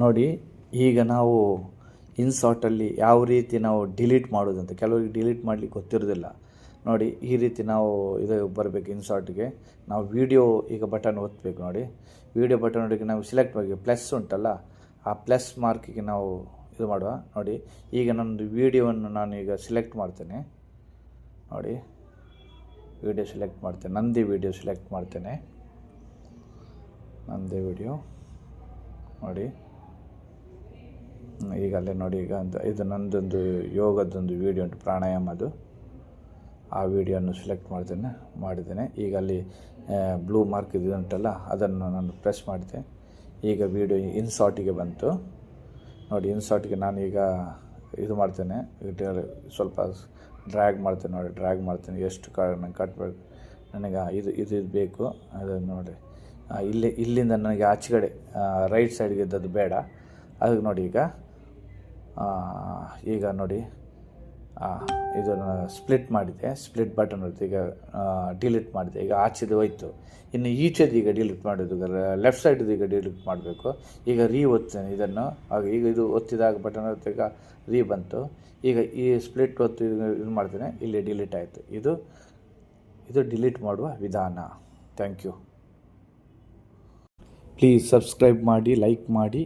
ನೋಡಿ, ಈಗ ನಾವು ಇನ್ಸಾರ್ಟಲ್ಲಿ ಯಾವ ರೀತಿ ನಾವು ಡಿಲೀಟ್ ಮಾಡೋದಂತ ಕೆಲವರಿಗೆ ಡಿಲೀಟ್ ಮಾಡಲಿಕ್ಕೆ ಗೊತ್ತಿರೋದಿಲ್ಲ. ನೋಡಿ, ಈ ರೀತಿ ನಾವು ಇದು ಬರಬೇಕು ಇನ್ಸಾರ್ಟ್ಗೆ. ನಾವು ವೀಡಿಯೋ ಈಗ ಬಟನ್ ಒತ್ತಬೇಕು. ನೋಡಿ, ವೀಡಿಯೋ ಬಟನ್ ನೋಡಿಗೆ ನಾವು ಸೆಲೆಕ್ಟ್ ಮಾಡಿ ಪ್ಲಸ್ ಉಂಟಲ್ಲ, ಆ ಪ್ಲಸ್ ಮಾರ್ಕಿಗೆ ನಾವು ಇದು ಮಾಡುವ. ನೋಡಿ, ಈಗ ನನ್ನದು ವೀಡಿಯೋವನ್ನು ನಾನು ಈಗ ಸೆಲೆಕ್ಟ್ ಮಾಡ್ತೇನೆ. ನೋಡಿ, ವೀಡಿಯೋ ಸೆಲೆಕ್ಟ್ ಮಾಡ್ತೇನೆ, ನಂದೇ ವೀಡಿಯೋ ಸೆಲೆಕ್ಟ್ ಮಾಡ್ತೇನೆ. ನಂದೇ ವೀಡಿಯೋ ನೋಡಿ, ಈಗ ಅಲ್ಲೇ ನೋಡಿ, ಈಗ ಇದು ನನ್ನದೊಂದು ಯೋಗದೊಂದು ವೀಡಿಯೋ ಉಂಟು, ಪ್ರಾಣಾಯಾಮದು. ಆ ವೀಡಿಯೋವನ್ನು ಸೆಲೆಕ್ಟ್ ಮಾಡಿದ್ದೇನೆ. ಈಗ ಅಲ್ಲಿ ಬ್ಲೂ ಮಾರ್ಕ್ ಇದು ಉಂಟಲ್ಲ, ಅದನ್ನು ನಾನು ಪ್ರೆಸ್ ಮಾಡಿದೆ. ಈಗ ವೀಡಿಯೋ ಇನ್ಸಾರ್ಟಿಗೆ ಬಂತು. ನೋಡಿ, ಇನ್ಸಾರ್ಟಿಗೆ ನಾನು ಈಗ ಇದು ಮಾಡ್ತೇನೆ, ಸ್ವಲ್ಪ ಡ್ರ್ಯಾಗ್ ಮಾಡ್ತೇನೆ. ನೋಡಿ, ಡ್ರ್ಯಾಗ್ ಮಾಡ್ತೇನೆ. ಎಷ್ಟು ನಂಗೆ ಕಟ್ಬೇಕು, ನನಗೆ ಇದು ಬೇಕು ಅದನ್ನು ನೋಡಿ. ಇಲ್ಲಿಂದ ನನಗೆ ಆಚೆಗಡೆ ರೈಟ್ ಸೈಡ್ಗೆ ಇದ್ದದ್ದು ಬೇಡ. ಅದಕ್ಕೆ ನೋಡಿ, ಈಗ ನೋಡಿ ಇದನ್ನು ಸ್ಪ್ಲಿಟ್ ಮಾಡಿದೆ. ಸ್ಪ್ಲಿಟ್ ಬಟನ್ ಇರುತ್ತೆ. ಈಗ ಡಿಲೀಟ್ ಮಾಡಿದೆ. ಈಗ ಆಚೆದು ಹೋಯ್ತು. ಇನ್ನು ಈಚೆದು ಈಗ ಡಿಲೀಟ್ ಮಾಡೋದು, ಲೆಫ್ಟ್ ಸೈಡ್ದು ಈಗ ಡಿಲೀಟ್ ಮಾಡಬೇಕು. ಈಗ ಒತ್ತೇನೆ ಇದನ್ನು. ಆಗ ಈಗ ಇದು ಒತ್ತಿದಾಗ ಬಟನ್ ಈಗ ಬಂತು. ಈಗ ಈ ಸ್ಪ್ಲಿಟ್ ಒತ್ತು ಇದು ಮಾಡ್ತೇನೆ. ಇಲ್ಲಿ ಡಿಲೀಟ್ ಆಯಿತು. ಇದು ಡಿಲೀಟ್ ಮಾಡುವ ವಿಧಾನ. Thank you. ಪ್ಲೀಸ್ ಸಬ್ಸ್ಕ್ರೈಬ್ ಮಾಡಿ, ಲೈಕ್ ಮಾಡಿ.